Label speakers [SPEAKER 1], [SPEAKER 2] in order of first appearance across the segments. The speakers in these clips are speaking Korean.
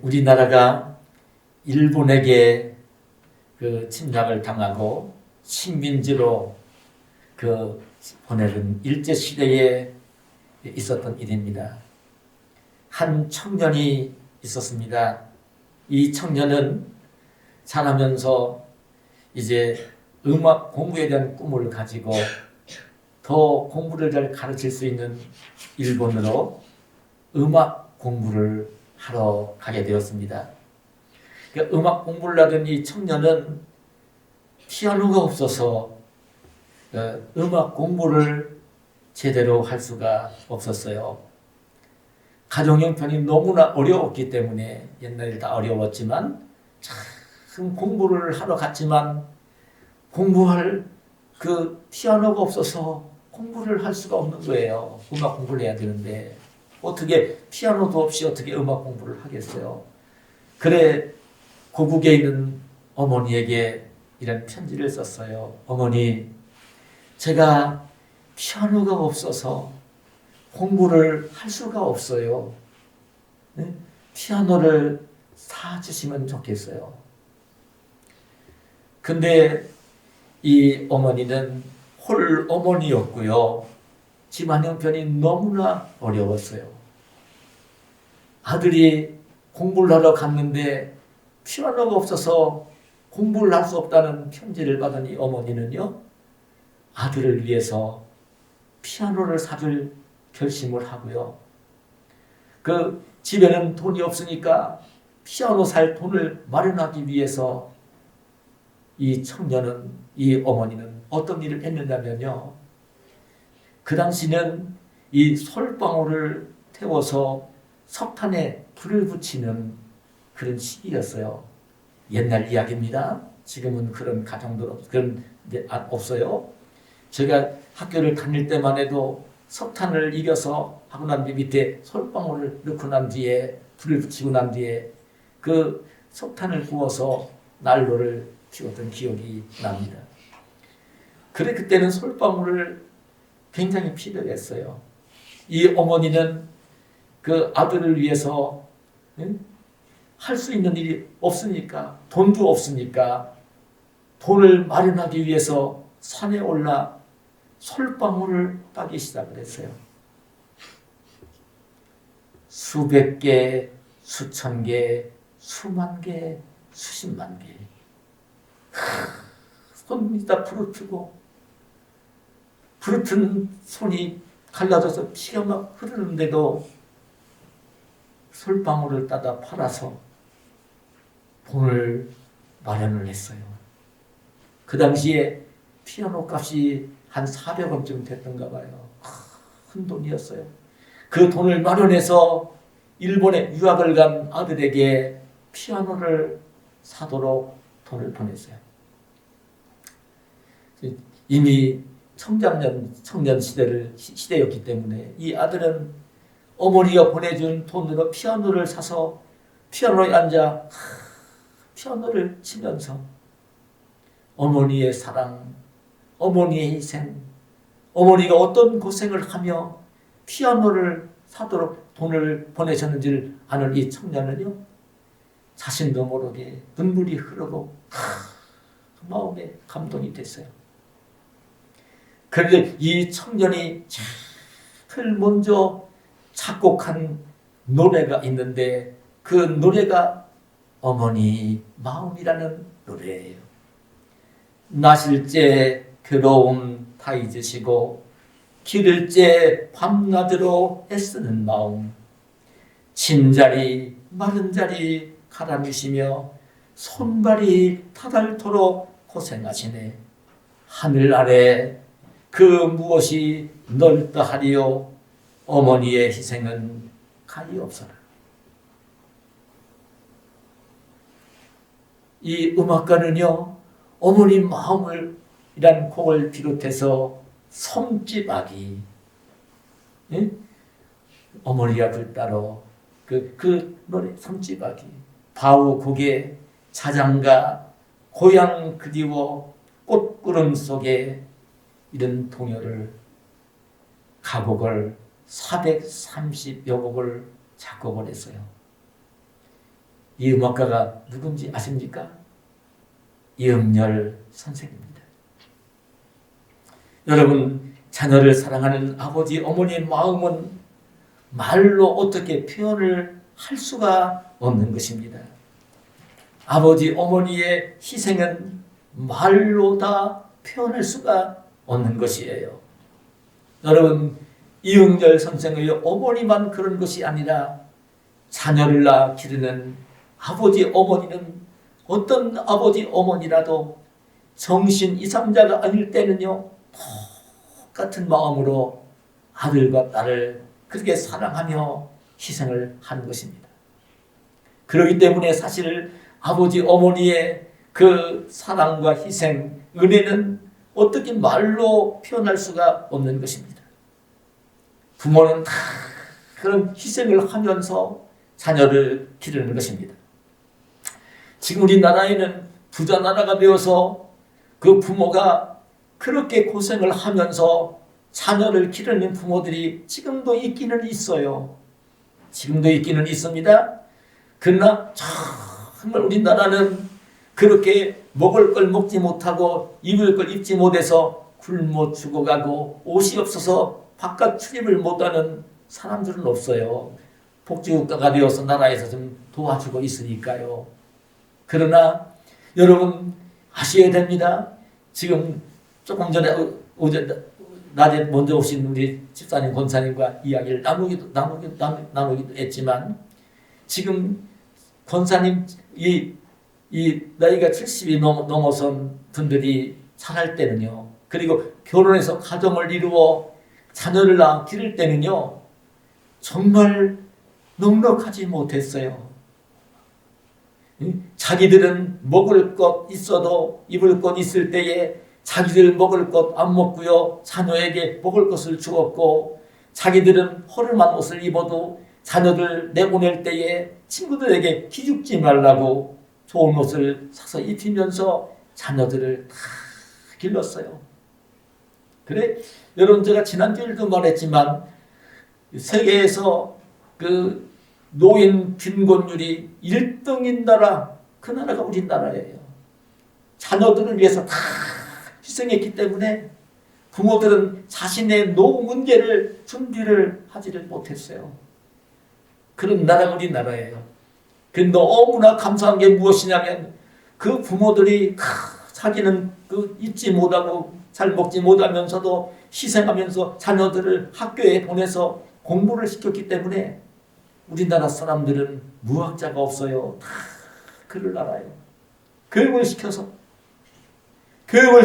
[SPEAKER 1] 우리나라가 일본에게 그 침략을 당하고 식민지로 그 보내는 일제 시대에 있었던 일입니다. 한 청년이 있었습니다. 이 청년은 자라면서 이제 음악 공부에 대한 꿈을 가지고 더 공부를 잘 가르칠 수 있는 일본으로 음악 공부를 하러 가게 되었습니다. 그러니까 음악 공부를 하던 이 청년은 피아노가 없어서 음악 공부를 제대로 할 수가 없었어요. 가정 형편이 너무나 어려웠기 때문에 옛날에 다 어려웠지만 참 공부를 하러 갔지만 공부할 그 피아노가 없어서 공부를 할 수가 없는 거예요. 음악 공부를 해야 되는데 어떻게 피아노도 없이 어떻게 음악 공부를 하겠어요. 그래 고국에 있는 어머니에게 이런 편지를 썼어요. 어머니, 제가 피아노가 없어서 공부를 할 수가 없어요. 네? 피아노를 사주시면 좋겠어요. 근데 이 어머니는 홀 어머니였고요. 집안 형편이 너무나 어려웠어요. 아들이 공부를 하러 갔는데 피아노가 없어서 공부를 할 수 없다는 편지를 받은 이 어머니는요, 아들을 위해서 피아노를 사줄 결심을 하고요. 그 집에는 돈이 없으니까 피아노 살 돈을 마련하기 위해서 이 청년은, 이 어머니는 어떤 일을 했느냐면요. 그 당시는 이 솔방울을 태워서 석탄에 불을 붙이는 그런 시기였어요. 옛날 이야기입니다. 지금은 그런 가정도 그런 데 없어요. 제가 학교를 다닐 때만 해도 석탄을 이겨서 하고 난 뒤 밑에 솔방울을 넣고 난 뒤에 불을 붙이고 난 뒤에 그 석탄을 구워서 난로를 피웠던 기억이 납니다. 그래 그때는 솔방울을 굉장히 필요했어요. 이 어머니는 그 아들을 위해서 할 수 있는 일이 없으니까, 돈도 없으니까 돈을 마련하기 위해서 산에 올라 솔방울을 따기 시작을 했어요. 수백 개, 수천 개, 수만 개, 수십만 개. 손이 다 부르트고 부르튼 손이 갈라져서 피가 막 흐르는데도 솔방울을 따다 팔아서 돈을 마련을 했어요. 그 당시에 피아노 값이 한 400원쯤 됐던가 봐요. 큰 돈이었어요. 그 돈을 마련해서 일본에 유학을 간 아들에게 피아노를 사도록 돈을 보냈어요. 이미 청년 시대였기 때문에 이 아들은 어머니가 보내준 돈으로 피아노를 사서 피아노에 앉아 피아노를 치면서 어머니의 사랑, 어머니의 희생, 어머니가 어떤 고생을 하며 피아노를 사도록 돈을 보내셨는지를 아는 이 청년은요, 자신도 모르게 눈물이 흐르고 마음에 감동이 됐어요. 그런데 이 청년이 제일 먼저 작곡한 노래가 있는데 그 노래가 어머니 마음이라는 노래예요. 나실째 괴로움 다 잊으시고 기를째 밤낮으로 애쓰는 마음, 진자리 마른 자리 가라미시며 손발이 타닳도록 고생하시네. 하늘 아래 그 무엇이 넓다 하리요. 어머니의 희생은 가리없어라. 이 음악가는요, 어머니 마음을 이란 곡을 비롯해서 섬지박이, 예? 어머니가 글 따로 그 노래 섬지박이, 바우곡에 자장가, 고향 그리워 꽃구름 속에 이런 동요를 가곡을 430여 곡을 작곡을 했어요. 이 음악가가 누군지 아십니까? 이응열 선생입니다. 여러분, 자녀를 사랑하는 아버지, 어머니의 마음은 말로 어떻게 표현을 할 수가 없는 것입니다. 아버지, 어머니의 희생은 말로 다 표현할 수가 없는 것이에요. 여러분, 이응열 선생의 어머니만 그런 것이 아니라 자녀를 낳아 기르는 아버지, 어머니는 어떤 아버지, 어머니라도 정신 이상자가 아닐 때는요, 똑같은 마음으로 아들과 딸을 그렇게 사랑하며 희생을 하는 것입니다. 그렇기 때문에 사실 아버지, 어머니의 그 사랑과 희생, 은혜는 어떻게 말로 표현할 수가 없는 것입니다. 부모는 다 그런 희생을 하면서 자녀를 기르는 것입니다. 지금 우리나라에는 부자 나라가 되어서 그 부모가 그렇게 고생을 하면서 자녀를 기르는 부모들이 지금도 있기는 있어요. 지금도 있기는 있습니다. 그러나 정말 우리나라는 그렇게 먹을 걸 먹지 못하고 입을 걸 입지 못해서 굶어 죽어가고 옷이 없어서 바깥 출입을 못하는 사람들은 없어요. 복지국가가 되어서 나라에서 좀 도와주고 있으니까요. 그러나 여러분 아셔야 됩니다. 지금 조금 전에 어제 낮에 먼저 오신 우리 집사님, 권사님과 이야기를 나누기도 했지만 지금 권사님 이 나이가 70이 넘어선 분들이 자랄 때는요, 그리고 결혼해서 가정을 이루어 자녀를 낳아 기를 때는요, 정말 넉넉하지 못했어요. 자기들은 먹을 것 있어도 입을 것 있을 때에 자기들 먹을 것 안 먹고요, 자녀에게 먹을 것을 주었고, 자기들은 허름한 옷을 입어도 자녀들 내보낼 때에 친구들에게 기죽지 말라고 좋은 옷을 사서 입히면서 자녀들을 다 길렀어요. 그래, 여러분, 제가 지난주에도 말했지만 세계에서 그 노인 빈곤율이 1등인 나라, 그 나라가 우리나라예요. 자녀들을 위해서 다 희생했기 때문에 부모들은 자신의 노후 문제를 준비를 하지를 못했어요. 그런 나라가 우리나라예요. 그 너무나 감사한 게 무엇이냐면 그 부모들이 자기는 그 잊지 못하고 잘 먹지 못하면서도 희생하면서 자녀들을 학교에 보내서 공부를 시켰기 때문에 우리나라 사람들은 무학자가 없어요. 다 글을 알아요. 교육을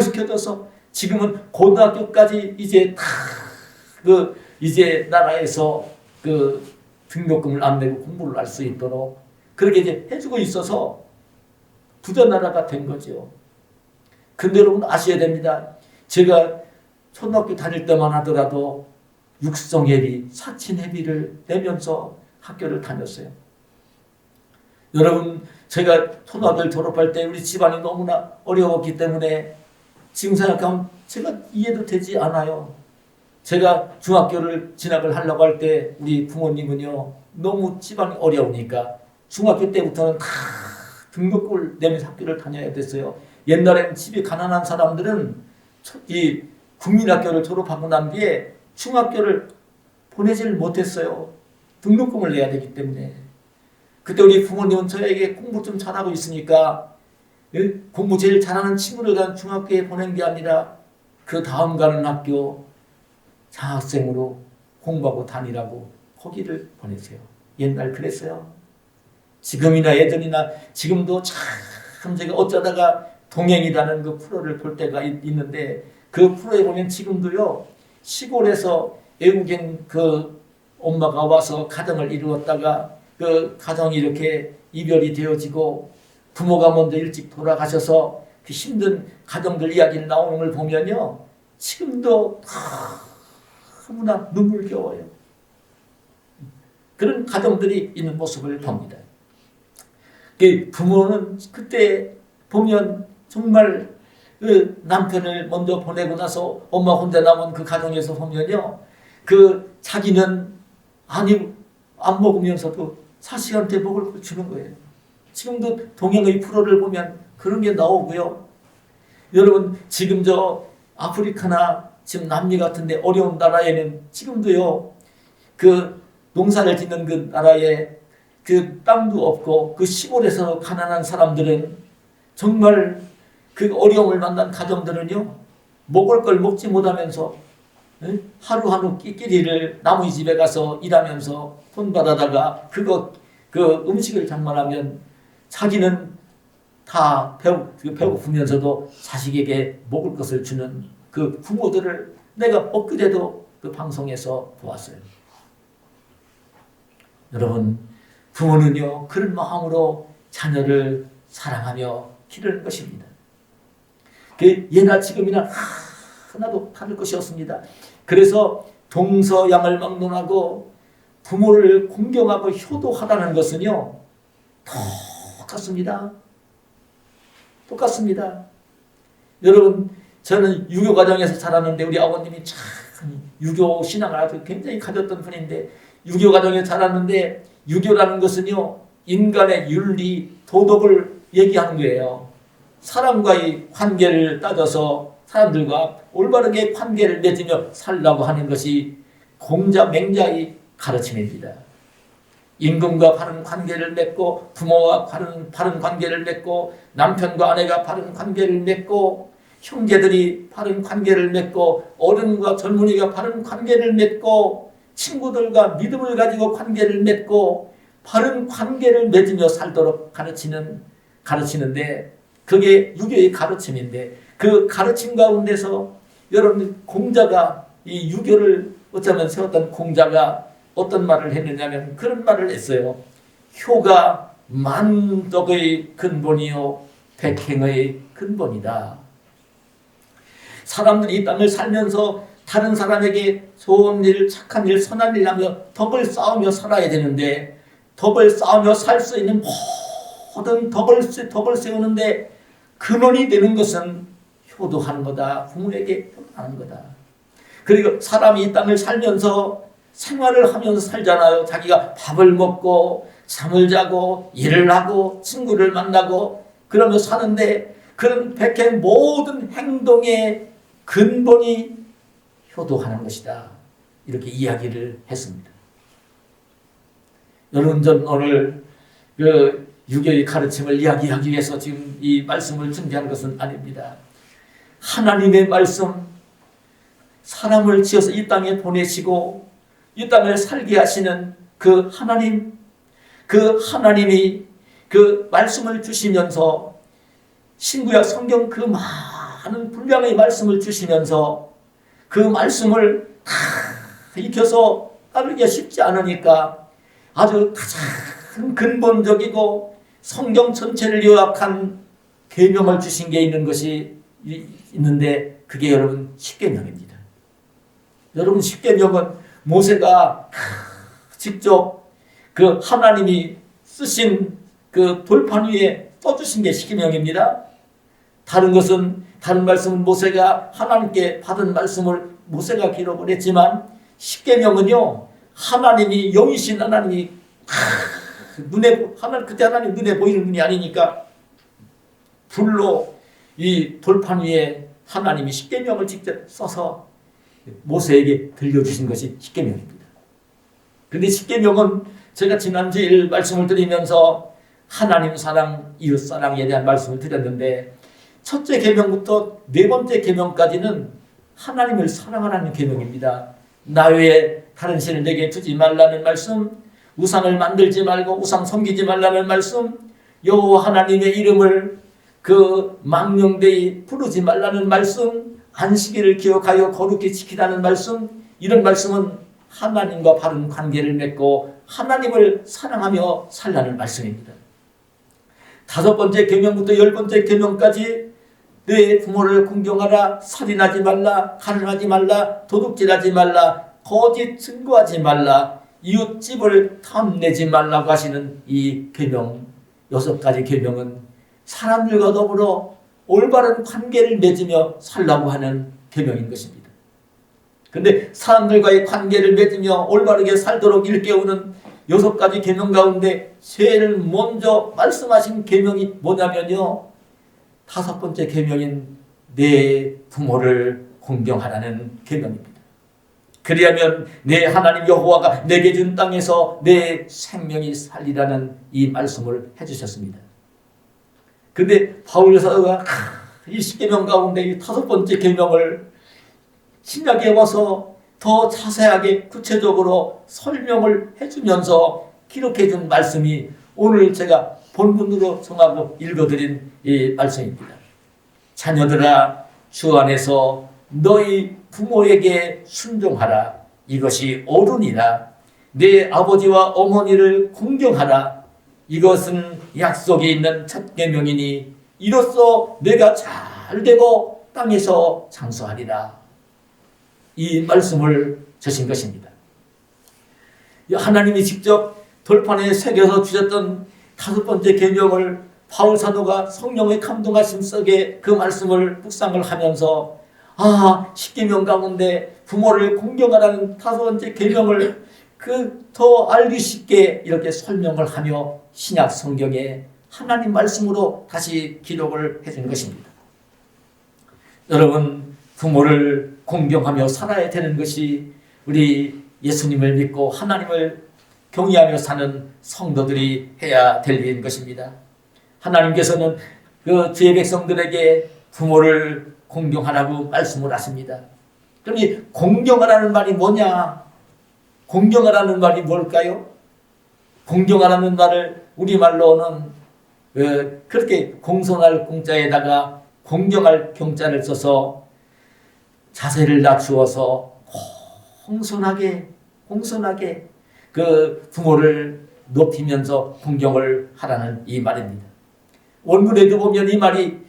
[SPEAKER 1] 시켜줘서 지금은 고등학교까지 이제 다 이제 나라에서 그 등록금을 안 내고 공부를 할 수 있도록 그렇게 이제 해주고 있어서 부자 나라가 된 거죠. 근데 여러분 아셔야 됩니다. 제가 초등학교 다닐 때만 하더라도 육성회비, 사친회비를 내면서 학교를 다녔어요. 여러분, 제가 초등학교를 졸업할 때 우리 집안이 너무나 어려웠기 때문에 지금 생각하면 제가 이해도 되지 않아요. 제가 중학교를 진학을 하려고 할 때 우리 부모님은요, 너무 집안이 어려우니까 중학교 때부터는 다 등록금을 내면서 학교를 다녀야 됐어요. 옛날에는 집이 가난한 사람들은 이 국민학교를 졸업하고 난 뒤에 중학교를 보내지를 못했어요. 등록금을 내야 되기 때문에. 그때 우리 부모님은 저에게 공부 좀 잘하고 있으니까 공부 제일 잘하는 친구를 간 중학교에 보낸 게 아니라 그 다음 가는 학교 장학생으로 공부하고 다니라고 거기를 보내세요. 옛날 그랬어요. 지금이나 예전이나 지금도 참 제가 어쩌다가 동행이라는 그 프로를 볼 때가 있는데 그 프로에 보면 지금도요, 시골에서 외국인 그 엄마가 와서 가정을 이루었다가 그 가정이 이렇게 이별이 되어지고 부모가 먼저 일찍 돌아가셔서 그 힘든 가정들 이야기를 나오는 걸 보면요, 지금도 너무나 눈물겨워요. 그런 가정들이 있는 모습을 봅니다. 부모는 그때 보면 정말 그 남편을 먼저 보내고 나서 엄마 혼자 남은 그 가정에서 보면요, 그 자기는 안 먹으면서도 자식한테 먹을 걸 주는 거예요. 지금도 동양의 프로를 보면 그런 게 나오고요. 여러분 지금 저 아프리카나 지금 남미 같은데 어려운 나라에는 지금도요 그 농사를 짓는 그 나라에 그 땅도 없고 그 시골에서 가난한 사람들은 정말 그 어려움을 만난 가정들은요 먹을 걸 먹지 못하면서 하루하루 끼리를 남의 집에 가서 일하면서 돈 받아다가 그 음식을 장만하면 자기는 다 배고프면서도 자식에게 먹을 것을 주는 그 부모들을 내가 엊그제도 그 방송에서 보았어요. 여러분 부모는요 그런 마음으로 자녀를 사랑하며 기르는 것입니다. 그 예나 지금이나 하나도 다를 것이 없습니다. 그래서 동서양을 막론하고 부모를 공경하고 효도하라는 것은요 똑같습니다. 여러분 저는 유교 가정에서 자랐는데 우리 아버님이 참 유교 신앙을 아주 굉장히 가졌던 분인데 유교 가정에 자랐는데 유교라는 것은요 인간의 윤리 도덕을 얘기하는 거예요. 사람과의 관계를 따져서 사람들과 올바르게 관계를 맺으며 살라고 하는 것이 공자 맹자의 가르침입니다. 임금과 바른 관계를 맺고 부모와 바른 관계를 맺고 남편과 아내가 바른 관계를 맺고 형제들이 바른 관계를 맺고 어른과 젊은이가 바른 관계를 맺고 친구들과 믿음을 가지고 관계를 맺고 바른 관계를 맺으며 살도록 가르치는데 그게 유교의 가르침인데 그 가르침 가운데서 여러분 공자가 이 유교를 어쩌면 세웠던 공자가 어떤 말을 했느냐면 그런 말을 했어요. 효가 만덕의 근본이요 백행의 근본이다. 사람들이 이 땅을 살면서 다른 사람에게 좋은 일, 착한 일, 선한 일 하며 덕을 쌓으며 살아야 되는데 덕을 쌓으며 살 수 있는 모든 덕을 세우는데 근원이 되는 것은 효도하는 거다. 부모에게 효도하는 거다. 그리고 사람이 이 땅을 살면서 생활을 하면서 살잖아요. 자기가 밥을 먹고 잠을 자고 일을 하고 친구를 만나고 그러면서 사는데 그런 백행 모든 행동의 근본이 효도하는 것이다. 이렇게 이야기를 했습니다. 여러분 전 오늘 그 유교의 가르침을 이야기하기 위해서 지금 이 말씀을 준비한 것은 아닙니다. 하나님의 말씀, 사람을 지어서 이 땅에 보내시고 이 땅을 살게 하시는 그 하나님이 그 말씀을 주시면서 신구약 성경 그 많은 분량의 말씀을 주시면서 그 말씀을 다 익혀서 따르기가 쉽지 않으니까 아주 가장 근본적이고 성경 전체를 요약한 계명을 주신 게 있는데 그게 여러분 십계명입니다. 여러분 십계명은 모세가 직접 그 하나님이 쓰신 그 돌판 위에 써주신 게 십계명입니다. 다른 말씀은 모세가 하나님께 받은 말씀을 모세가 기록을 했지만 십계명은요 하나님이 영이신 하나님이 그때 하나님 눈에 보이는 분이 아니니까 불로 이 돌판 위에 하나님이 십계명을 직접 써서 모세에게 들려주신 것이 십계명입니다. 그런데 십계명은 제가 지난주일 말씀을 드리면서 하나님 사랑, 이웃 사랑에 대한 말씀을 드렸는데 첫째 계명부터 네 번째 계명까지는 하나님을 사랑하라는 계명입니다. 나 외에 다른 신을 내게 두지 말라는 말씀, 우상을 만들지 말고 우상 섬기지 말라는 말씀, 여호와 하나님의 이름을 그 망령되이 부르지 말라는 말씀, 안식일을 기억하여 거룩히 지키라는 말씀, 이런 말씀은 하나님과 바른 관계를 맺고 하나님을 사랑하며 살라는 말씀입니다. 다섯 번째 계명부터 열 번째 계명까지 내 부모를 공경하라, 살인하지 말라, 가늠하지 말라, 도둑질하지 말라, 거짓 증거하지 말라, 이웃집을 탐내지 말라고 하시는 이 계명, 여섯 가지 계명은 사람들과 더불어 올바른 관계를 맺으며 살라고 하는 계명인 것입니다. 그런데 사람들과의 관계를 맺으며 올바르게 살도록 일깨우는 6가지 계명 가운데 제일 먼저 말씀하신 계명이 뭐냐면요, 5번째 계명인 내 부모를 공경하라는 계명입니다. 그리하면 내 하나님 여호와가 내게 준 땅에서 내 생명이 살리라는 이 말씀을 해주셨습니다. 근데 바울 사도가 이 10계명 가운데 이 5번째 계명을 신약에 와서 더 자세하게 구체적으로 설명을 해주면서 기록해준 말씀이 오늘 제가 본문으로 정하고 읽어드린 이 말씀입니다. 자녀들아, 주 안에서 너희 부모에게 순종하라. 이것이 옳으니라. 내 아버지와 어머니를 공경하라. 이것은 약속이 있는 첫 계명이니 이로써 내가 잘 되고 땅에서 장수하리라. 이 말씀을 주신 것입니다. 하나님이 직접 돌판에 새겨서 주셨던 5번째 계명을 바울 사도가 성령의 감동하심 속에 그 말씀을 묵상을 하면서 10계명 가운데 부모를 공경하라는 5번째 계명을 더 알기 쉽게 이렇게 설명을 하며 신약 성경에 하나님 말씀으로 다시 기록을 해준 것입니다. 여러분, 부모를 공경하며 살아야 되는 것이 우리 예수님을 믿고 하나님을 경외하며 사는 성도들이 해야 될 일인 것입니다. 하나님께서는 그 주의 백성들에게 부모를 공경하라고 말씀을 하십니다. 그러니 공경하라는 말이 뭐냐? 공경하라는 말이 뭘까요? 공경하라는 말을 우리말로는 그렇게 공손할 공자에다가 공경할 경자를 써서 자세를 낮추어서 공손하게 그 부모를 높이면서 공경을 하라는 이 말입니다. 원문에도 보면 이 말이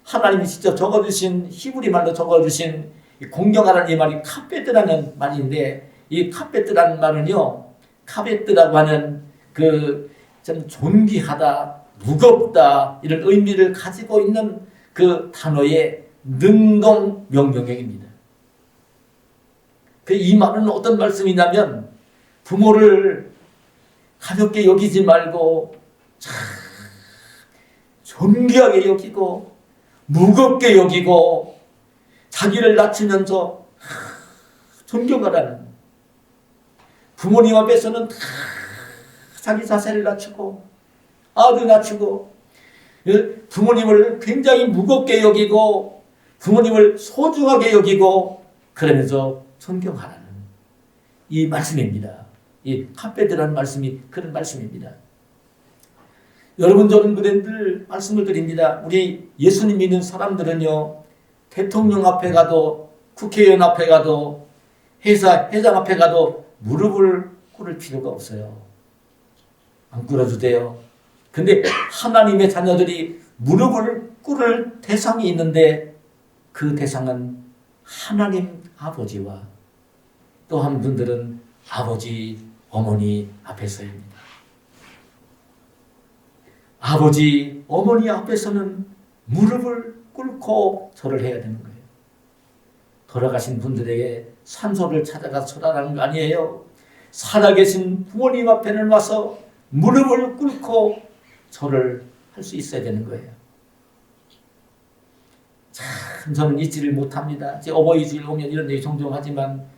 [SPEAKER 1] 하나님이 직접 적어주신 히브리 말로 적어주신 공경하라는 이 말이 카베드라는 말인데, 이 카베드라는 말은요, 카베드라고 하는 좀 존귀하다, 무겁다 이런 의미를 가지고 있는 그 단어의 능동 명령형입니다. 이 말은 어떤 말씀이냐면 부모를 가볍게 여기지 말고 참 존귀하게 여기고 무겁게 여기고 자기를 낮추면서 존경하라는, 부모님 앞에서는 자기 자세를 낮추고 아주 낮추고 부모님을 굉장히 무겁게 여기고 부모님을 소중하게 여기고 그러면서 존경하라는 이 말씀입니다. 이 카페드라는 말씀이 그런 말씀입니다. 여러분, 저는 늘 말씀을 드립니다. 우리 예수님 믿는 사람들은요, 대통령 앞에 가도 국회의원 앞에 가도 회장 앞에 가도 무릎을 꿇을 필요가 없어요. 안 꿇어도 돼요. 근데 하나님의 자녀들이 무릎을 꿇을 대상이 있는데 그 대상은 하나님 아버지와 또 한 분들은 아버지, 어머니 앞에서입니다. 아버지, 어머니 앞에서는 무릎을 꿇고 절을 해야 되는 거예요. 돌아가신 분들에게 산소를 찾아가 절하라는 거 아니에요. 살아계신 부모님 앞에는 와서 무릎을 꿇고 절을 할 수 있어야 되는 거예요. 참 저는 잊지를 못합니다. 제 어버이 주일 오면 이런 얘기 종종 하지만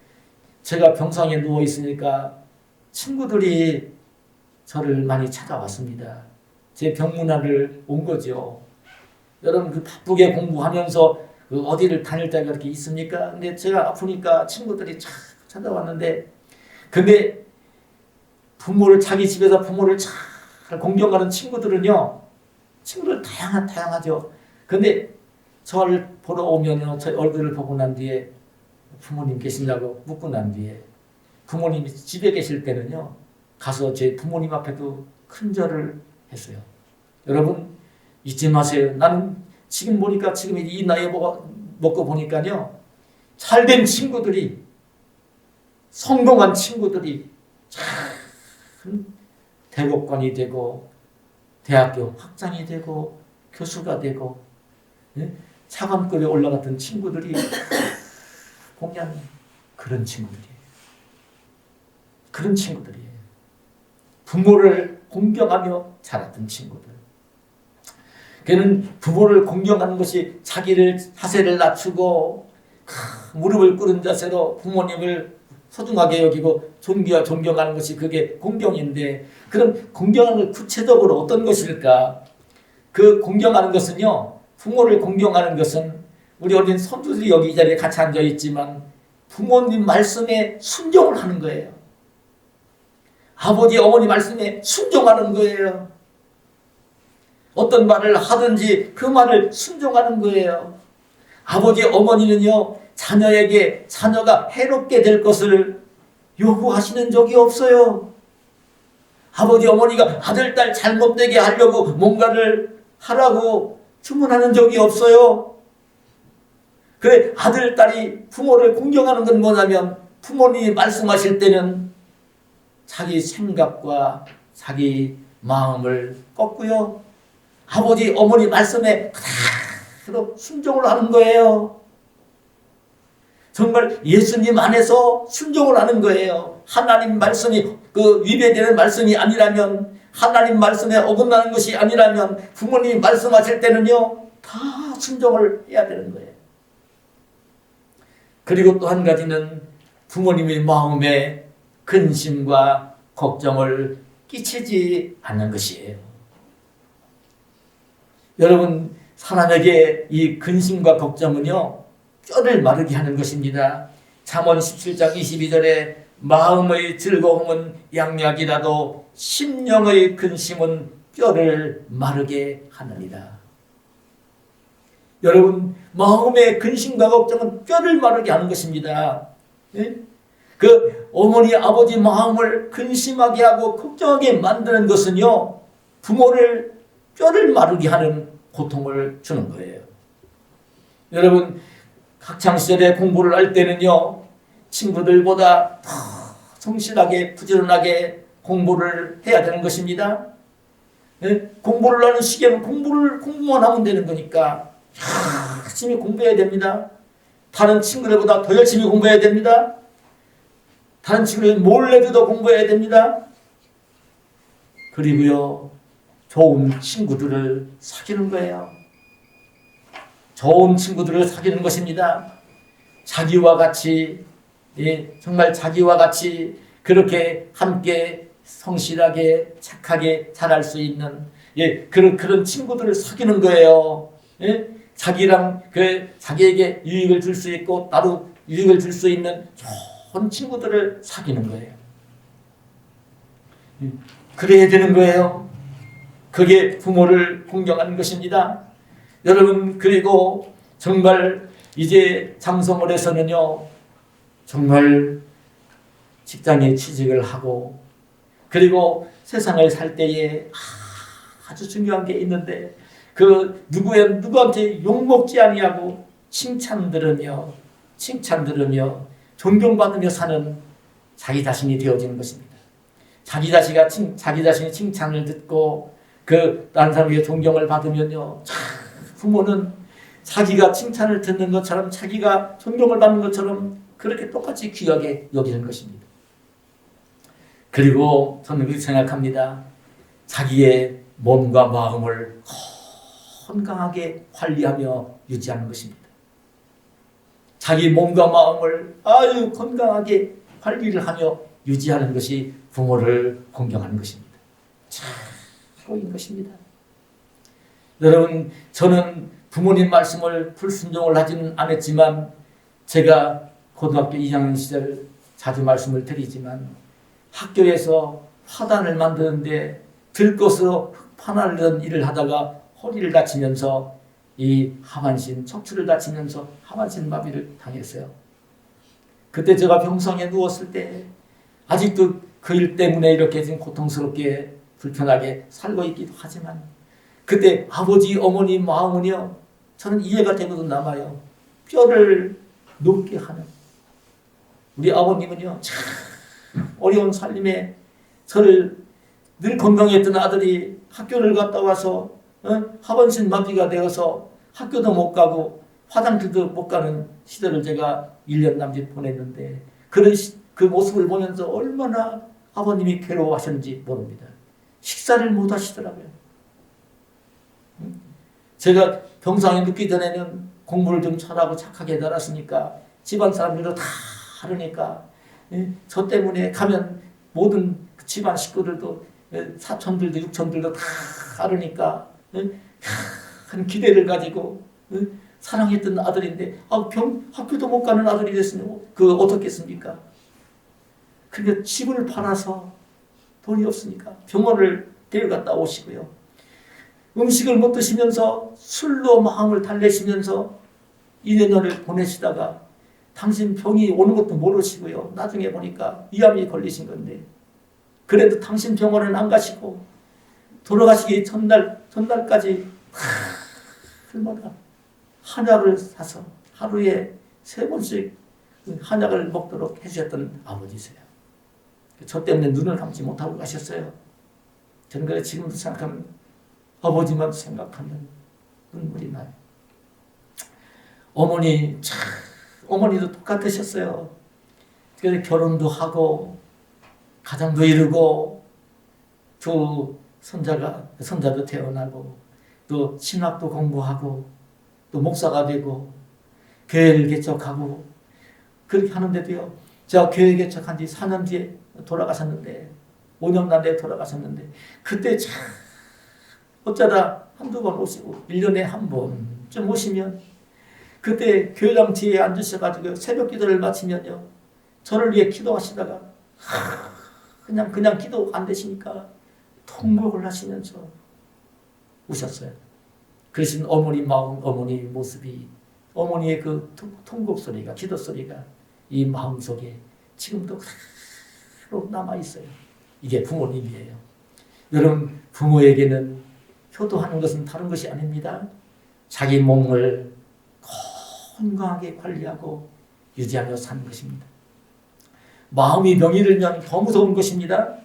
[SPEAKER 1] 제가 병상에 누워 있으니까 친구들이 저를 많이 찾아왔습니다. 제 병문안을 온 거죠. 여러분, 바쁘게 공부하면서 어디를 다닐 때가 그렇게 있습니까? 근데 제가 아프니까 친구들이 찾아왔는데, 근데 자기 집에서 부모를 잘 공경하는 친구들은요, 친구들 다양하죠. 근데 저를 보러 오면요, 저 얼굴을 보고 난 뒤에 부모님 계시냐고 묻고 난 뒤에 부모님이 집에 계실 때는요, 가서 제 부모님 앞에도 큰 절을 했어요. 여러분, 잊지 마세요. 나는 지금 보니까, 지금 이 나이에 먹고 보니까요, 잘된 친구들이, 성공한 친구들이 참 대법관이 되고 대학교 학장이 되고 교수가 되고 차관급에 올라갔던 친구들이 보면 그런 친구들이에요. 그런 친구들이에요. 부모를 공경하며 자랐던 친구들. 그는 부모를 공경하는 것이 자기를 자세를 낮추고 무릎을 꿇은 자세로 부모님을 소중하게 여기고 존경하는 것이 그게 공경인데, 그럼 공경하는 것 구체적으로 어떤 것일까? 그 공경하는 것은요, 부모를 공경하는 것은 우리 어린 손주들이 여기 이 자리에 같이 앉아 있지만 부모님 말씀에 순종을 하는 거예요. 아버지 어머니 말씀에 순종하는 거예요. 어떤 말을 하든지 그 말을 순종하는 거예요. 아버지 어머니는요, 자녀에게 자녀가 해롭게 될 것을 요구하시는 적이 없어요. 아버지 어머니가 아들 딸 잘못되게 하려고 뭔가를 하라고 주문하는 적이 없어요. 그래, 아들 딸이 부모를 공경하는 건 뭐냐면 부모님이 말씀하실 때는 자기 생각과 자기 마음을 꺾고요, 아버지 어머니 말씀에 그대로 순종을 하는 거예요. 정말 예수님 안에서 순종을 하는 거예요. 하나님 말씀이 위배되는 말씀이 아니라면, 하나님 말씀에 어긋나는 것이 아니라면 부모님이 말씀하실 때는요, 다 순종을 해야 되는 거예요. 그리고 또 한 가지는 부모님의 마음에 근심과 걱정을 끼치지 않는 것이에요. 여러분, 사람에게 이 근심과 걱정은요, 뼈를 마르게 하는 것입니다. 잠언 17장 22절에 마음의 즐거움은 양약이라도 심령의 근심은 뼈를 마르게 하느니라. 여러분, 마음의 근심과 걱정은 뼈를 마르게 하는 것입니다. 예? 그 어머니 아버지 마음을 근심하게 하고 걱정하게 만드는 것은요, 부모를 뼈를 마르게 하는 고통을 주는 거예요. 여러분, 학창시절에 공부를 할 때는요, 친구들보다 더 성실하게 부지런하게 공부를 해야 되는 것입니다. 네? 공부를 하는 시기에는 공부만 하면 되는 거니까 열심히 공부해야 됩니다. 다른 친구들보다 더 열심히 공부해야 됩니다. 다른 친구들 몰래도 더 공부해야 됩니다. 그리고요, 좋은 친구들을 사귀는 거예요. 좋은 친구들을 사귀는 것입니다. 자기와 같이, 정말 자기와 같이 그렇게 함께 성실하게 착하게 자랄 수 있는 그런 친구들을 사귀는 거예요. 자기랑 자기에게 유익을 줄 수 있고 나도 유익을 줄 수 있는 좋은 친구들을 사귀는 거예요. 그래야 되는 거예요. 그게 부모를 공경하는 것입니다. 여러분, 그리고 정말 이제 장성월에서는요, 정말 직장에 취직을 하고, 그리고 세상을 살 때에 아주 중요한 게 있는데, 누구한테 욕먹지 아니하고 칭찬 들으며 존경받으며 사는 자기 자신이 되어지는 것입니다. 자기 자신이 칭찬을 듣고 다른 사람에게 존경을 받으면요, 부모는 자기가 칭찬을 듣는 것처럼, 자기가 존경을 받는 것처럼 그렇게 똑같이 귀하게 여기는 것입니다. 그리고 저는 그렇게 생각합니다. 자기의 몸과 마음을 건강하게 관리하며 유지하는 것입니다. 자기 몸과 마음을 아주 건강하게 관리를 하며 유지하는 것이 부모를 공경하는 것입니다. 최고인 것입니다. 여러분, 저는 부모님 말씀을 불순종을 하지는 않았지만, 제가 고등학교 2학년 시절 자주 말씀을 드리지만, 학교에서 화단을 만드는데 들것으로 흙파내는 일을 하다가 허리를 다치면서 이 하반신, 척추를 다치면서 하반신 마비를 당했어요. 그때 제가 병상에 누웠을 때 아직도 그 일 때문에 이렇게 지금 고통스럽게 불편하게 살고 있기도 하지만, 그때 아버지 어머니 마음은요, 저는 이해가 되고도 남아요. 뼈를 녹게 하는 우리 아버님은요, 참 어려운 살림에 저를 늘 건강했던 아들이 학교를 갔다 와서 하반신 마비가 되어서 학교도 못 가고 화장실도 못 가는 시절을 제가 1년 남짓 보냈는데, 그 모습을 보면서 얼마나 아버님이 괴로워하셨는지 모릅니다. 식사를 못 하시더라고요. 제가 병상에 눕기 전에는 공부를 좀 잘하고 착하게 자랐으니까 집안 사람들도 다 하려니까 저 때문에 가면 모든 집안 식구들도 사촌들도 육촌들도 다 하려니까 큰 기대를 가지고 사랑했던 아들인데 학교도 못 가는 아들이 됐으면 어떻겠습니까? 그러니까 집을 팔아서 돈이 없으니까 병원을 데려갔다 오시고요. 음식을 못 드시면서 술로 마음을 달래시면서 2년을 보내시다가 당신 병이 오는 것도 모르시고요. 나중에 보니까 위암이 걸리신 건데 그래도 당신 병원은 안 가시고 돌아가시기 전날까지 날마다 한약을 사서 하루에 3번씩 한약을 먹도록 해주셨던 아버지세요. 저 때문에 눈을 감지 못하고 가셨어요. 저는 그래 지금도 생각하면 아버지만 생각하면 눈물이 나요. 어머니도 똑같으셨어요. 그래서 결혼도 하고 가정도 이루고 두 손자도 태어나고 또 신학도 공부하고 또 목사가 되고 교회를 개척하고 그렇게 하는데도요. 제가 교회 개척한 지 4년 뒤에 돌아가셨는데 5년 만에 돌아가셨는데 그때 참 어쩌다 한두 번 오시고 1년에 한 번쯤 오시면 그때 교회당 뒤에 앉으셔가지고 새벽 기도를 마치면요. 저를 위해 기도하시다가 그냥 기도 안 되시니까 통곡을 하시면서 우셨어요. 그러신 어머니 마음, 어머니 모습이 어머니의 그 통곡 소리가 기도 소리가 이 마음속에 지금도 그대로 남아있어요. 이게 부모님이에요. 여러분 부모에게는 효도하는 것은 다른 것이 아닙니다. 자기 몸을 건강하게 관리하고 유지하며 사는 것입니다. 마음이 병이 들면 더 무서운 것입니다.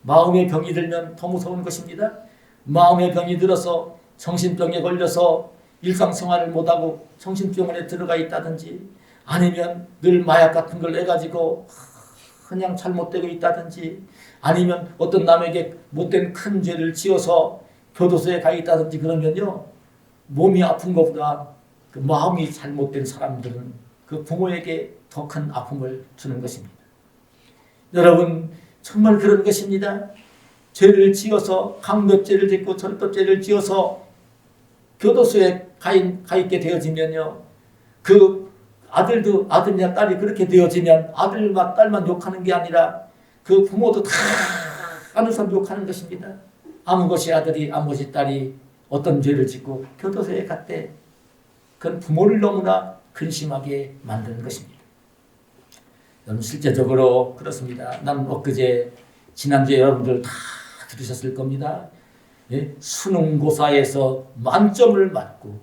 [SPEAKER 1] 마음의 병이 들면 더 무서운 것입니다. 마음의 병이 들어서 정신병에 걸려서 일상생활을 못하고 정신병원에 들어가 있다든지 아니면 늘 마약 같은 걸 내가지고 그냥 잘못되고 있다든지 아니면 어떤 남에게 못된 큰 죄를 지어서 교도소에 가 있다든지 그러면요. 몸이 아픈 것보다 그 마음이 잘못된 사람들은 그 부모에게 더 큰 아픔을 주는 것입니다. 여러분 정말 그런 것입니다. 죄를 지어서 강도죄를 짓고 절도죄를 지어서 교도소에 가 있게 되어지면요. 그 아들이나 딸이 그렇게 되어지면 아들과 딸만 욕하는 게 아니라 그 부모도 다 아는 사람 욕하는 것입니다. 아무것이 아들이 아무것이 딸이 어떤 죄를 짓고 교도소에 갔대. 그건 부모를 너무나 근심하게 만드는 것입니다. 여러분 실제적으로 그렇습니다. 나는 엊그제 지난주에 여러분들 다 들으셨을 겁니다. 예? 수능고사에서 만점을 맞고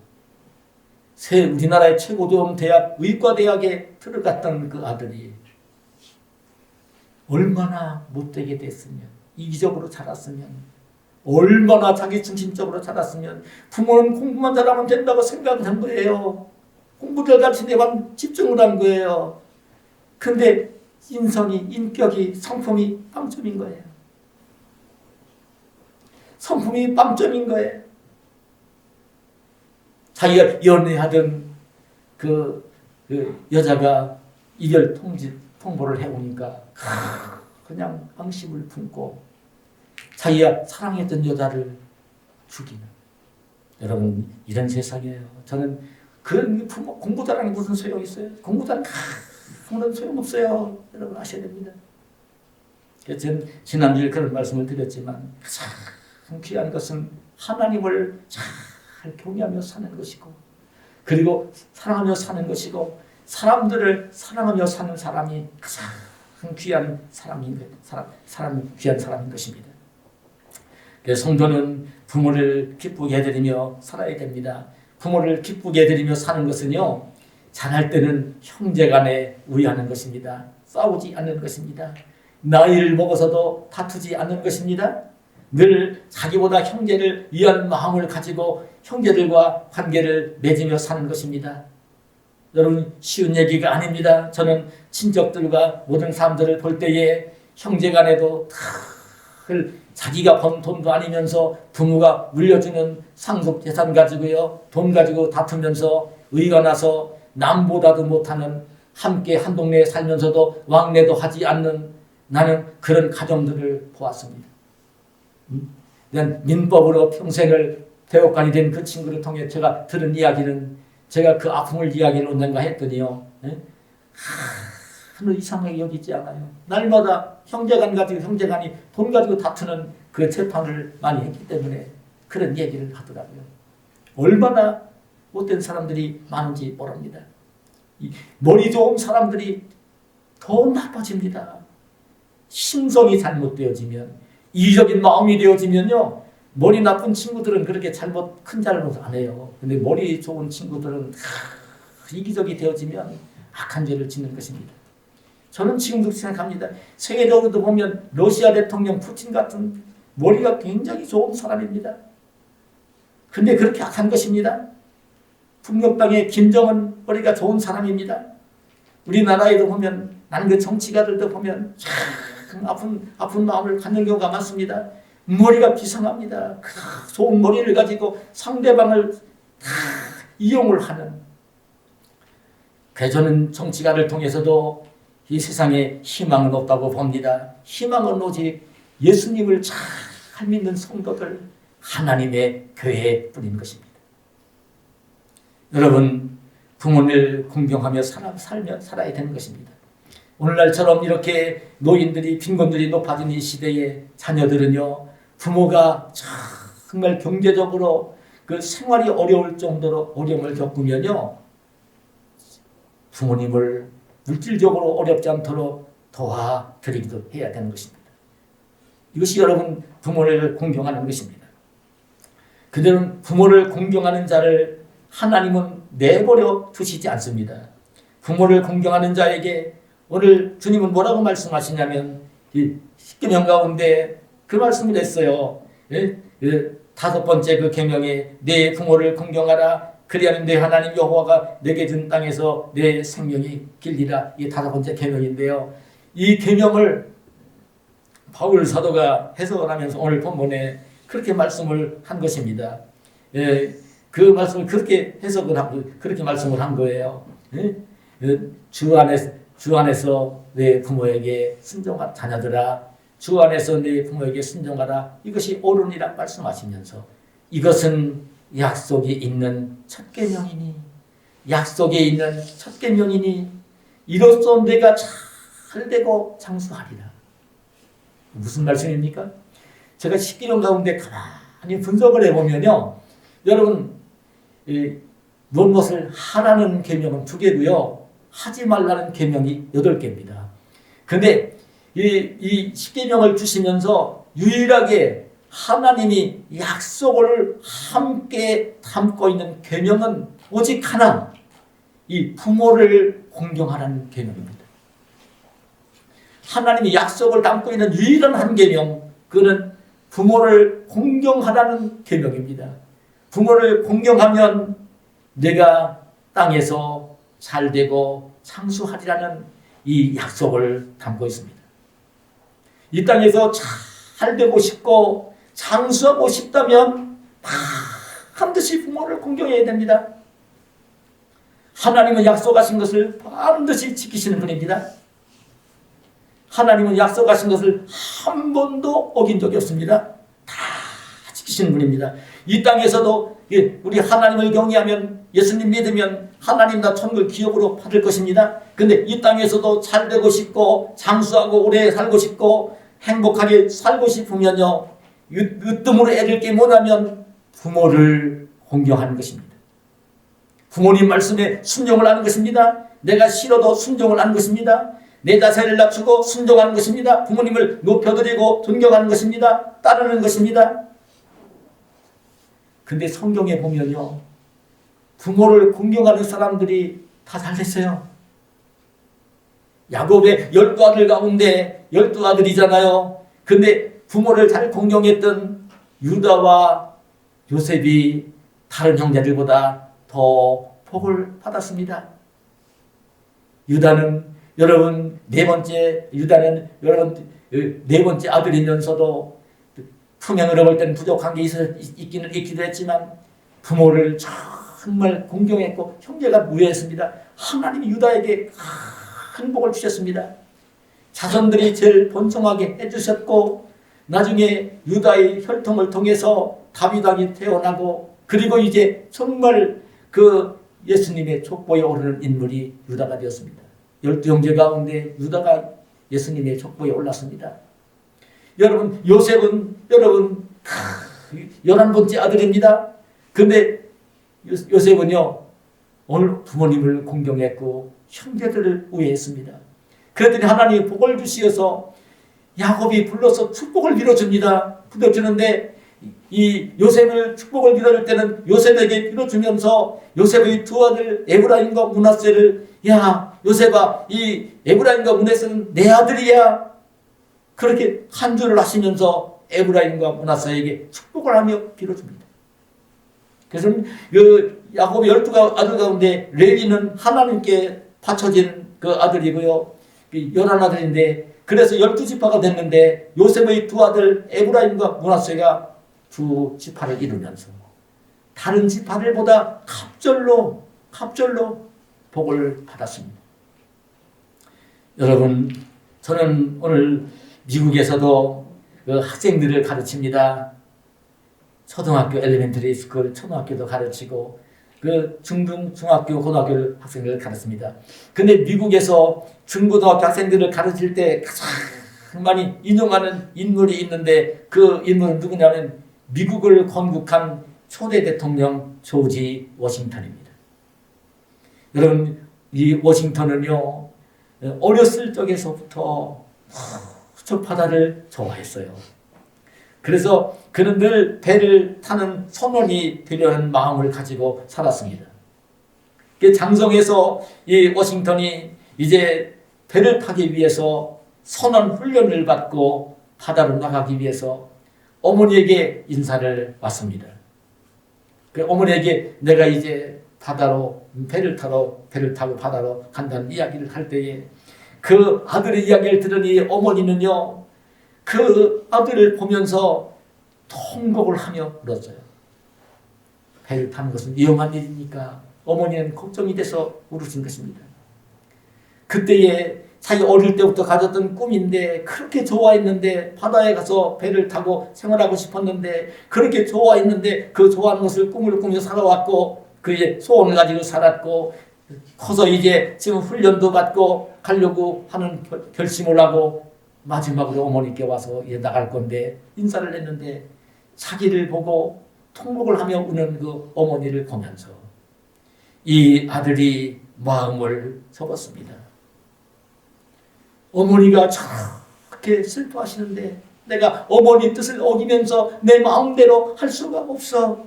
[SPEAKER 1] 우리나라의 최고 좋은 대학 의과대학에 들어갔던 그 아들이 얼마나 못되게 됐으면 이기적으로 자랐으면 얼마나 자기중심적으로 자랐으면 부모는 공부만 잘하면 된다고 생각을 한 거예요. 공부를 가르치는데만 집중을 한 거예요. 근데 인격이 성품이 빵점인 거예요. 성품이 빵점인 거예요. 자기가 연애하던 그 여자가 이별 통보를 해오니까 그냥 앙심을 품고 자기가 사랑했던 여자를 죽이는. 여러분 이런 세상이에요. 저는 그런 부모 공부 잘하는 게 무슨 소용이 있어요? 공부 잘하는 게 소용없어요. 여러분 아셔야 됩니다. 저는 지난주에 그런 말씀을 드렸지만 가장 귀한 것은 하나님을 잘 경외하며 사는 것이고 그리고 사랑하며 사는 것이고 사람들을 사랑하며 사는 사람이 가장 귀한 귀한 사람인 것입니다. 그래서 성도는 부모를 기쁘게 해드리며 살아야 됩니다. 부모를 기쁘게 해드리며 사는 것은요, 잘할 때는 형제간에 우애하는 것입니다. 싸우지 않는 것입니다. 나이를 먹어서도 다투지 않는 것입니다. 늘 자기보다 형제를 위한 마음을 가지고 형제들과 관계를 맺으며 사는 것입니다. 여러분 쉬운 얘기가 아닙니다. 저는 친척들과 모든 사람들을 볼 때에 형제간에도 늘 자기가 번 돈도 아니면서 부모가 물려주는 상속 재산 가지고요, 돈 가지고 다투면서 의가 나서 남보다도 못하는, 함께 한 동네에 살면서도 왕래도 하지 않는, 나는 그런 가정들을 보았습니다. 난 민법으로 평생을 대법관이 된 그 친구를 통해 제가 들은 이야기는, 제가 그 아픔을 이야기를 언젠가 했더니요, 하늘 이상하게 여기지 않아요. 날마다 형제간 가지고 형제간이 돈 가지고 다투는 그 재판을 많이 했기 때문에 그런 얘기를 하더라고요. 얼마나 못된 사람들이 많은지 모릅니다. 머리 좋은 사람들이 더 나빠집니다. 심성이 잘못되어지면, 이기적인 마음이 되어지면요, 머리 나쁜 친구들은 그렇게 큰 잘못 안 해요. 근데 머리 좋은 친구들은 이기적이 되어지면 악한 죄를 짓는 것입니다. 저는 지금도 생각합니다. 세계적으로도 보면 러시아 대통령 푸틴 같은 머리가 굉장히 좋은 사람입니다. 근데 그렇게 악한 것입니다. 북녘 땅의 김정은 머리가 좋은 사람입니다. 우리나라에도 보면, 나는 그 정치가들도 보면 참 아픈 마음을 갖는 경우가 많습니다. 머리가 비상합니다. 좋은 머리를 가지고 상대방을 이용을 하는. 그래서 저는 정치가를 통해서도 이 세상에 희망은 없다고 봅니다. 희망은 오직 예수님을 잘 믿는 성도들, 하나님의 교회에 뿌린 것입니다. 여러분, 부모를 공경하며 살아야 되는 것입니다. 오늘날처럼 이렇게 노인들이, 빈곤들이 높아진 이 시대에 자녀들은요, 부모가 정말 경제적으로 그 생활이 어려울 정도로 어려움을 겪으면요, 부모님을 물질적으로 어렵지 않도록 도와드리기도 해야 되는 것입니다. 이것이 여러분 부모를 공경하는 것입니다. 그들은 부모를 공경하는 자를 하나님은 내버려 두시지 않습니다. 부모를 공경하는 자에게 오늘 주님은 뭐라고 말씀하시냐면, 이 십계명 가운데 그 말씀을 했어요. 다섯 번째 그 계명에 내 부모를 공경하라. 그리하면 내 하나님 여호와가 내게 준 땅에서 내 생명이 길리라. 이게 다섯 번째 계명인데요. 이 계명을 바울 사도가 해석을 하면서 오늘 본문에 그렇게 말씀을 한 것입니다. 그 말씀을 그렇게 해석을 하고 그렇게 말씀을 한 거예요. 주 안에서 내 부모에게 순종한 자녀들아, 주 안에서 내 부모에게 순종하라. 이것이 옳으니라 말씀하시면서, 이것은 약속이 있는 첫 계명이니, 약속에 있는 첫 계명이니 이로써 내가 잘 되고 장수하리라. 무슨 말씀입니까? 제가 십계명 가운데 가만히 분석을 해보면요, 여러분, 무엇을 하라는 계명은 2개고요, 하지 말라는 계명이 8개입니다. 근데 이 십계명을 주시면서 유일하게 하나님이 약속을 함께 담고 있는 계명은 오직 하나, 이 부모를 공경하라는 계명입니다. 하나님이 약속을 담고 있는 유일한 한 계명, 그는 부모를 공경하라는 계명입니다. 부모를 공경하면 내가 땅에서 잘되고 장수하리라는 이 약속을 담고 있습니다. 이 땅에서 잘되고 싶고 장수하고 싶다면 반드시 부모를 공경해야 됩니다. 하나님은 약속하신 것을 반드시 지키시는 분입니다. 하나님은 약속하신 것을 한 번도 어긴 적이 없습니다. 다 지키시는 분입니다. 이 땅에서도 우리 하나님을 경외하면, 예수님 믿으면 하나님 나 천국 기업으로 받을 것입니다. 근데 이 땅에서도 잘 되고 싶고 장수하고 오래 살고 싶고 행복하게 살고 싶으면요, 으뜸으로 애를 게 뭐냐면 부모를 공경하는 것입니다. 부모님 말씀에 순종을 하는 것입니다. 내가 싫어도 순종을 하는 것입니다. 내 자세를 낮추고 순종하는 것입니다. 부모님을 높여드리고 존경하는 것입니다. 따르는 것입니다. 근데 성경에 보면요, 부모를 공경하는 사람들이 다 잘됐어요. 야곱의 12아들 가운데 12아들이잖아요. 근데 부모를 잘 공경했던 유다와 요셉이 다른 형제들보다 더 복을 받았습니다. 유다는 여러분, 네 번째 유다는 여러분 네 번째 아들이면서도 품행으로 볼 때는 부족한 게 있기도 했지만 부모를 정말 공경했고 형제가 무해했습니다. 하나님이 유다에게 큰 복을 주셨습니다. 자손들이 제일 번성하게 해주셨고 나중에 유다의 혈통을 통해서 다윗 왕이 태어나고 그리고 이제 정말 그 예수님의 족보에 오르는 인물이 유다가 되었습니다. 12형제 가운데 유다가 예수님의 족보에 올랐습니다. 여러분 요셉은 11번째 아들입니다. 그런데 요셉은요 오늘 부모님을 공경했고 형제들을 우애했습니다. 그랬더니 하나님이 복을 주시어서 야곱이 불러서 축복을 빌어줍니다. 빌어주는데 이 요셉을 축복을 빌어줄 때는 요셉에게 빌어주면서 요셉의 두 아들 에브라임과 므낫세를 야 요셉아 이 에브라임과 므낫세는 내 아들이야. 그렇게 한주를 하시면서 에브라임과 므낫세에게 축복을 하며 빌어줍니다. 그래서 그 야곱의 12 아들 가운데 레위는 하나님께 바쳐진 그 아들이고요. 11아들인데 그래서 12지파가 됐는데 요셉의 두 아들 에브라임과 므낫세가 두 지파를 이루면서 다른 지파들보다 갑절로 복을 받았습니다. 여러분 저는 오늘 미국에서도 그 학생들을 가르칩니다. 초등학교 엘리멘터리 스쿨 초등학교도 가르치고 그 중등 중학교 고등학교 학생들을 가르칩니다. 근데 미국에서 중고등학교 학생들을 가르칠 때 가장 많이 인용하는 인물이 있는데 그 인물은 누구냐면 미국을 건국한 초대 대통령 조지 워싱턴입니다. 여러분 이 워싱턴은요 어렸을 적에서부터 저 바다를 좋아했어요. 그래서 그는 늘 배를 타는 선원이 되려는 마음을 가지고 살았습니다. 장성에서 이 워싱턴이 이제 배를 타기 위해서 선원 훈련을 받고 바다로 나가기 위해서 어머니에게 인사를 받습니다. 그 어머니에게 내가 이제 바다로 배를 타고 바다로 간다는 이야기를 할 때에 그 아들의 이야기를 들으니 어머니는요 그 아들을 보면서 통곡을 하며 울었어요. 배를 타는 것은 위험한 일이니까 어머니는 걱정이 돼서 울으신 것입니다. 그때에 자기 어릴 때부터 가졌던 꿈인데 그렇게 좋아했는데 바다에 가서 배를 타고 생활하고 싶었는데 그렇게 좋아했는데 그 좋아하는 것을 꿈을 꾸며 살아왔고 그의 소원을 가지고 살았고 커서 이제 지금 훈련도 받고 가려고 하는 결심을 하고 마지막으로 어머니께 와서 나갈 건데 인사를 했는데 자기를 보고 통곡을 하며 우는 그 어머니를 보면서 이 아들이 마음을 접었습니다. 어머니가 저렇게 슬퍼하시는데 내가 어머니 뜻을 어기면서 내 마음대로 할 수가 없어.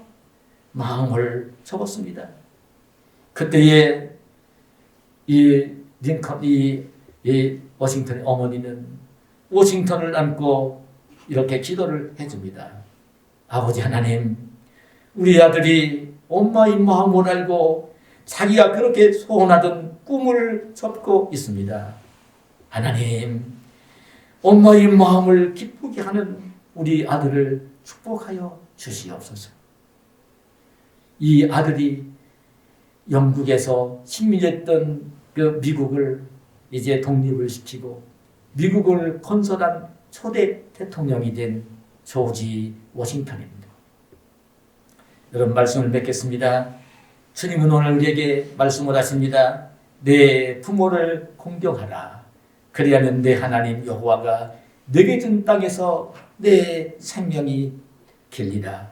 [SPEAKER 1] 마음을 접었습니다. 그때에 이 워싱턴의 어머니는 워싱턴을 안고 이렇게 기도를 해줍니다. 아버지 하나님, 우리 아들이 엄마의 마음을 알고 자기가 그렇게 소원하던 꿈을 접고 있습니다. 하나님, 엄마의 마음을 기쁘게 하는 우리 아들을 축복하여 주시옵소서. 이 아들이 영국에서 식민지였던 그 미국을 이제 독립을 시키고 미국을 건설한 초대 대통령이 된 조지 워싱턴입니다. 여러분 말씀을 맺겠습니다. 주님은 오늘 우리에게 말씀을 하십니다. 내 부모를 공경하라. 그리하면 내 하나님 여호와가 내게 준 땅에서 내 생명이 길리라.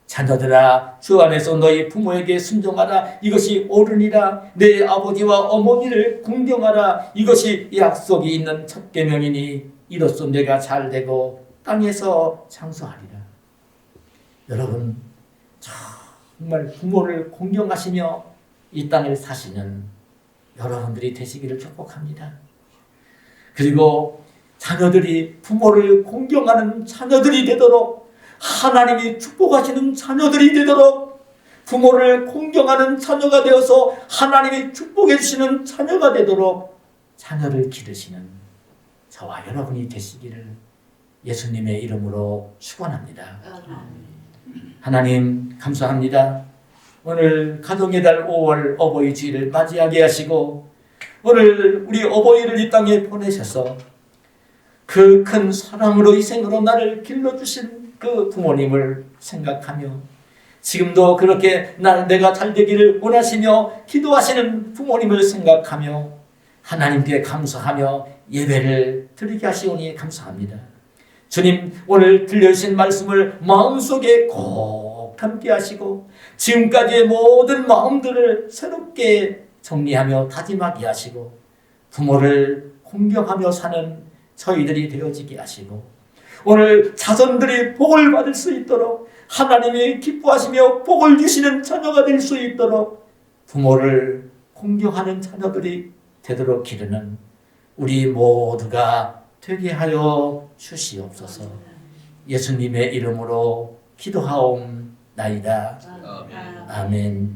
[SPEAKER 1] 자녀들아 주 안에서 너희 부모에게 순종하라. 이것이 옳으니라. 내 아버지와 어머니를 공경하라. 이것이 약속이 있는 첫 계명이니 이로써 내가 잘되고 땅에서 장수하리라. 여러분 정말 부모를 공경하시며 이 땅을 사시는 여러분들이 되시기를 축복합니다. 그리고 자녀들이 부모를 공경하는 자녀들이 되도록 하나님이 축복하시는 자녀들이 되도록 부모를 공경하는 자녀가 되어서 하나님이 축복해 주시는 자녀가 되도록 자녀를 기르시는 저와 여러분이 되시기를 예수님의 이름으로 축원합니다. 하나님 감사합니다. 오늘 가정의 달 5월 어버이 주일을 맞이하게 하시고 오늘 우리 어버이를 이 땅에 보내셔서 그 큰 사랑으로 희생으로 나를 길러주신 그 부모님을 생각하며 지금도 그렇게 내가 잘 되기를 원하시며 기도하시는 부모님을 생각하며 하나님께 감사하며 예배를 드리게 하시오니 감사합니다. 주님, 오늘 들려주신 말씀을 마음속에 꼭 담게 하시고 지금까지의 모든 마음들을 새롭게 정리하며 다짐하게 하시고 부모를 공경하며 사는 저희들이 되어지게 하시고 오늘 자손들이 복을 받을 수 있도록 하나님이 기뻐하시며 복을 주시는 자녀가 될 수 있도록 부모를 공경하는 자녀들이 되도록 기르는 우리 모두가 되게 하여 주시옵소서. 예수님의 이름으로 기도하옵나이다. 아멘.